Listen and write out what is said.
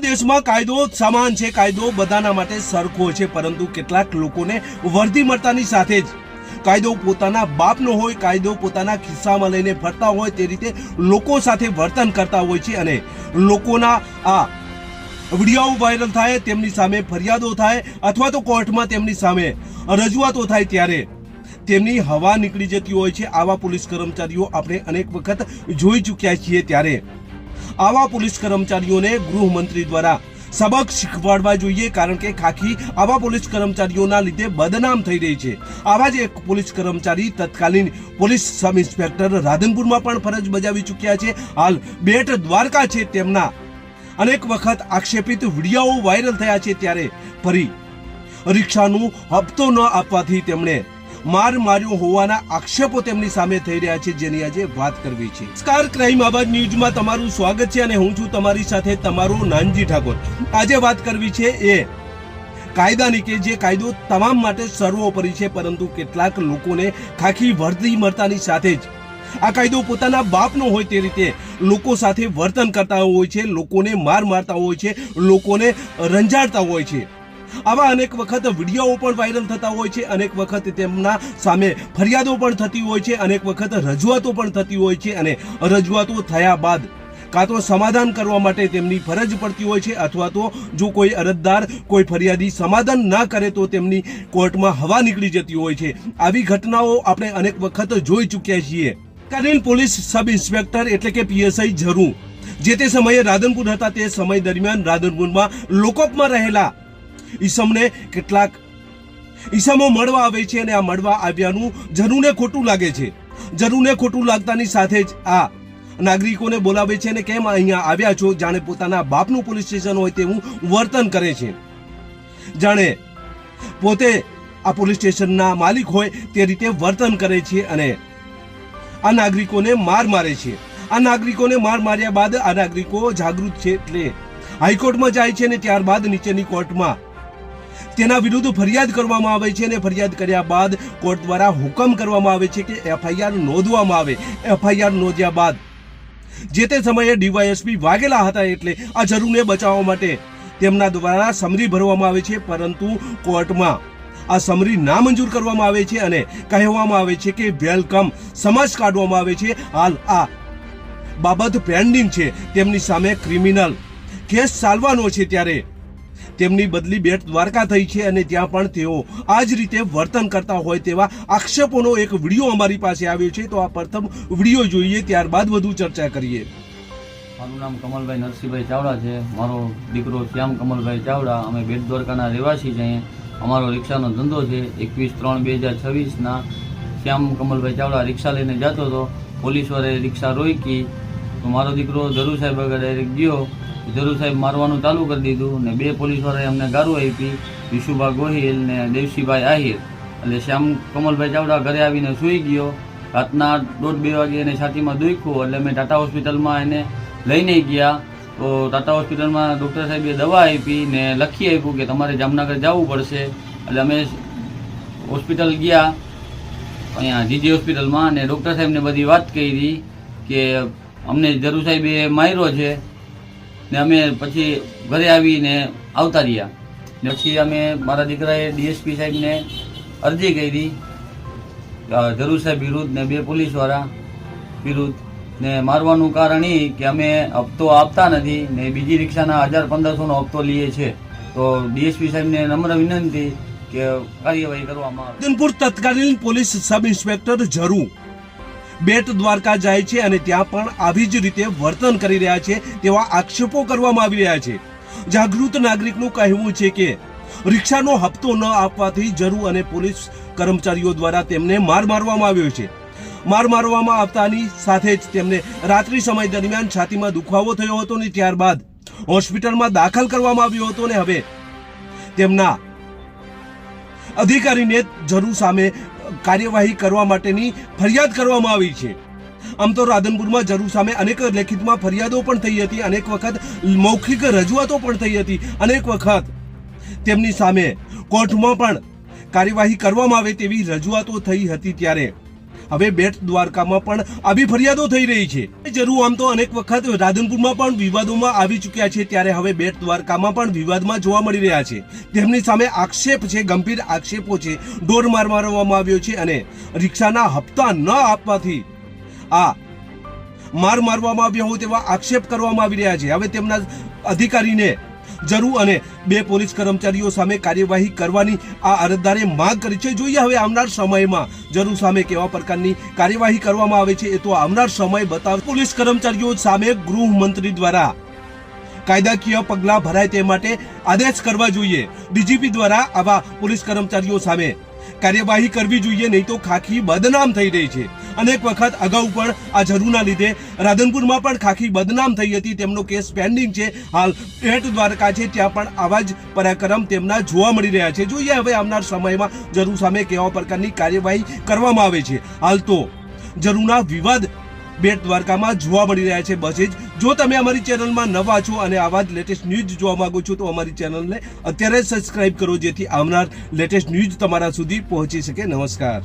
દેશમાં કાયદો સમાન છે, કાયદો બધાના માટે સરખો છે, પરંતુ કેટલાક લોકોને વર્દી મળતાની સાથે જ કાયદો પોતાના બાપનો હોય, કાયદો પોતાના ખિસ્સામાં લઈને ફરતા હોય તે રીતે લોકો સાથે વર્તન કરતા હોય છે અને લોકોના આ વિડીયો વાયરલ થાય, તેમની સામે ફરિયાદો થાય અથવા તો કોર્ટમાં તેમની સામે રજૂઆતો થાય ત્યારે તેમની હવા નીકળી જતી હોય છે। આવા પોલીસ કર્મચારીઓ આપણે અનેક વખત જોઈ ચૂક્યા છીએ, ત્યારે આવા પોલીસ કર્મચારીઓને ગૃહમંત્રી દ્વારા સબક શીખવાડવા જોઈએ, કારણ કે ખાખી આવા પોલીસ કર્મચારીઓના લીધે બદનામ થઈ રહી છે। આવા જ એક પોલીસ કર્મચારી તત્કાલીન પોલીસ સબ ઇન્સ્પેક્ટર રાધનપુરમાં પણ ફરજ બજાવી ચૂક્યા છે। હાલ બેટ દ્વારકા છે, તેમના અનેક વખત આક્ષેપિત વિડીયો વાયરલ થયા છે, ત્યારે ફરી રિક્ષાનું હપ્તો ન આપવાથી તેમણે માર માર્યો હોવાના આક્ષેપો તેમની સામે થઈ રહ્યા છે, જેની આજે વાત કરવી છે। નમસ્કાર, ક્રાઇમ આવાજ ન્યૂઝમાં તમારું સ્વાગત છે અને હું છું તમારી સાથે તમારો નાનજી ઠાકોર। આજે વાત કરવી છે એ કાયદાની કે જે કાયદો તમામ માટે સર્વોપરી છે, પરંતુ કેટલાક લોકોને ખાખી વર્દી મળતાની સાથે જ આ કાયદો પોતાના બાપનો હોય તે રીતે લોકો સાથે વર્તન કરતા હોય છે, લોકોને માર મારતા હોય છે, લોકોને રંજાડતા હોય છે। આવા અનેક વખત વિડીયો પણ વાયરલ થતા હોય છે, અનેક વખત તેમના સામે ફરિયાદો પણ થતી હોય છે, અનેક વખત રજૂઆતો પણ થતી હોય છે અને રજૂઆતો થયા બાદ કાં તો સમાધાન કરવા માટે તેમની ફરજ પડતી હોય છે, અથવા તો જો કોઈ અરજદાર કોઈ ફરિયાદી સમાધાન ના કરે તો તેમની કોર્ટમાં હવા નીકળી જતી હોય છે। આવી ઘટનાઓ આપણે અનેક વખત જોઈ ચૂક્યા છીએ। તત્કાલીન પોલીસ સબ ઇન્સ્પેક્ટર એટલે કે પીએસઆઈ ઝરુ જે તે સમયે રાધનપુર હતા, તે સમય દરમિયાન રાધનપુરમાં લોકઅપમાં રહેલા ઈસમને કેટલાક ઈસમો મળવા આવે છે અને આ મળવા આવ્યાનું ઝરુને ખોટું લાગે છે। ઝરુને ખોટું લાગતાની સાથે જ આ નાગરિકોને બોલાવે છે અને કેમ અહીંયા આવ્યા છો, જાણે પોતાના બાપનું પોલીસ સ્ટેશન હોય તેવું વર્તન કરે છે, જાણે પોતે આ પોલીસ સ્ટેશનના માલિક હોય તે રીતે વર્તન કરે છે અને આ નાગરિકોને માર મારે છે। આ નાગરિકોને માર માર્યા બાદ આ નાગરિકો જાગૃત છે એટલે હાઈકોર્ટમાં જાય છે અને ત્યારબાદ નીચેની કોર્ટમાં તેના વિરુદ્ધ ફરિયાદ કરવામાં આવે છે અને ફરિયાદ કર્યા બાદ કોર્ટ દ્વારા હુકમ કરવામાં આવે છે કે એફઆઈઆર નોંધવામાં આવે। એફઆઈઆર નોંધ્યા બાદ જે તે સમયે ડીવાયએસપી વાઘેલા હતા, એટલે આ ઝરુને બચાવવા માટે તેમના દ્વારા સમરી ભરવામાં આવે છે, પરંતુ કોર્ટમાં આ સમરી નામંજૂર કરવામાં આવે છે અને કહેવામાં આવે છે કે વેલકમ સમજ કાઢવામાં આવે છે। હાલ આ બાબત પેન્ડિંગ છે, તેમની સામે ક્રિમિનલ કેસ ચાલવાનો છે, ત્યારે તેમની બદલી બેટ દ્વારકા થઈ છે અને ત્યાં પણ તેઓ આ જ રીતે વર્તન કરતા હોય તેવા આક્ષેપોનો એક વિડીયો અમારી પાસે આવ્યો છે। તો આ પ્રથમ વિડીયો જોઈએ, ત્યારબાદ વધુ ચર્ચા કરીએ। મારું નામ કમલભાઈ નરસિંહભાઈ ચાવડા છે, મારો દીકરો શ્યામ કમલભાઈ ચાવડા। અમે બેટ દ્વારકાના રહેવાસી છીએ। અમારો રિક્ષાનો ધંધો છે। 21/3/2026ના શ્યામ કમલભાઈ ચાવડા રિક્ષા લઈને જતો હતો, પોલીસવાળાએ રિક્ષા રોકી તો મારો દીકરો ઝરુ સાહેબ આગળ ડાયરેક્ટ ગયો। ઝરુ સાહેબ મારવાનું ચાલુ કરી દીધું ને બે પોલીસવાળાએ અમને ગારું આપી, વિશુભા ગોહિલ ને દેવસીભાઈ આહિર। એટલે શ્યામ કમલભાઈ ચાવડા ઘરે આવીને સૂઈ ગયો। રાતના 1:30-2 વાગે એને છાતીમાં દુખ્યું, એટલે મેં ટાટા હોસ્પિટલમાં એને લઈને ગયા। તો ટાટા હોસ્પિટલમાં ડૉક્ટર સાહેબે દવા આપી ને લખી આપ્યું કે તમારે જામનગર જવું પડશે। એટલે અમે હોસ્પિટલ ગયા, અહીંયા જીજી હોસ્પિટલમાં, અને ડૉક્ટર સાહેબને બધી વાત કરી કે અમને ઝરુ સાહેબે માર્યો છે ને અમે પછી ઘરે આવીને આવતા રહ્યા। ને પછી અમે મારા દીકરાએ ડીએસપી સાહેબને અરજી કરી ઝરુ સાહેબ વિરુદ્ધ ને બે પોલીસવાળા વિરુદ્ધ, ને મારવાનું કારણ એ કે અમે હપ્તો આપતા નથી ને બીજી રિક્ષાના 1000-1500નો હપ્તો લઈએ છીએ। તો ડીએસપી સાહેબને નમ્ર વિનંતી કે કાર્યવાહી કરવામાં આવે। રાધનપુર તત્કાલીન police sub inspector ઝરુ Bet Dwarka જાય છે અને ત્યાં પણ આવી જ રીતે વર્તન કરી રહ્યા છે તેવા આક્ષેપો કરવામાં આવી રહ્યા છે। જાગૃત નાગરિકનું કહેવું છે કે રિક્ષાનો હપ્તો ન આપવાથી ઝરુ અને પોલીસ કર્મચારીઓ દ્વારા તેમને માર મારવામાં આવ્યો છે। માર મારવામાં આવતાની સાથે જ તેમને રાત્રિ સમય દરમિયાન છાતીમાં દુખાવો થયો હતો અને ત્યારબાદ હોસ્પિટલમાં દાખલ કરવામાં આવ્યો હતો અને હવે તેમના અધિકારીને ઝરુ સામે કાર્યવાહી કરવા માટેની ફરિયાદ કરવામાં આવી છે। આમ તો રાધનપુરમાં ઝરુ સામે અનેક લેખિતમાં ફરિયાદો પણ થઈ હતી, અનેક વખત મૌખિક રજૂઆતો પણ થઈ હતી, અનેક વખત તેમની સામે કોર્ટમાં પણ કાર્યવાહી કરવામાં આવે તેવી રજૂઆતો થઈ હતી, ત્યારે હવે બેટ દ્વારકામાં પણ આવી ફરિયાદો થઈ રહી છે. જરૂર આમ તો અનેક વખત રાધનપુરમાં પણ વિવાદોમાં આવી ચૂક્યા છે, ત્યારે હવે બેટ દ્વારકામાં પણ વિવાદમાં જોવા મળી રહ્યા છે. તેમની સામે આક્ષેપ છે, ગંભીર આક્ષેપો છે. ડોર મારવામાં આવ્યો છે અને રિક્ષાના હપ્તા ન આપવાથી આ માર મારવામાં આવ્યા હોય તેવા આક્ષેપ કરવામાં આવી રહ્યા છે. હવે તેમના અધિકારીને જરૂર અને 2 પોલીસ કર્મચારીઓ સામે કાર્યવાહી કરવાની આ અરજદારે માંગ કરી છે. જોઈએ હવે આવનાર સમયમાં જરૂર સામે કેવા પ્રકારની કાર્યવાહી કરવામાં આવે છે એ તો આવનાર સમય બતાવે. પોલીસ કર્મચારીઓ સામે ગૃહમંત્રી દ્વારા કાયદાકીય પગલાં ભરાય તે માટે આદેશ કરવા જોઈએ. ડીજીપી દ્વારા આવા પોલીસ કર્મચારીઓ સામે કાર્યવાહી કરવી જોઈએ, નહીં તો ખાખી બદનામ થઈ રહી છે. અનેક વખત અગાઉ પણ આ જરૂરના લીધે રાધનપુરમાં પણ ખાખી બદનામ થઈ હતી. તેમનો કેસ પેન્ડિંગ છે. હાલ બેટ દ્વારકા છે, ત્યાં પણ આવા જ પરાક્રમ તેમના જોવા મળી રહ્યા છે. જોઈએ હવે આવનાર સમયમાં જરૂર સામે કેવા પ્રકારની કાર્યવાહી કરવામાં આવે છે. હાલ તો જરૂરના વિવાદ બેટ દ્વારકામાં જોવા મળી રહ્યા છે. બસ જ જો તમે અમારી ચેનલમાં નવા છો અને આવા જ લેટેસ્ટ ન્યૂઝ જોવા માંગો છો તો અમારી ચેનલને અત્યારે જ સબસ્ક્રાઇબ કરો, જેથી આવનાર લેટેસ્ટ ન્યૂઝ તમારા સુધી પહોંચી શકે. નમસ્કાર.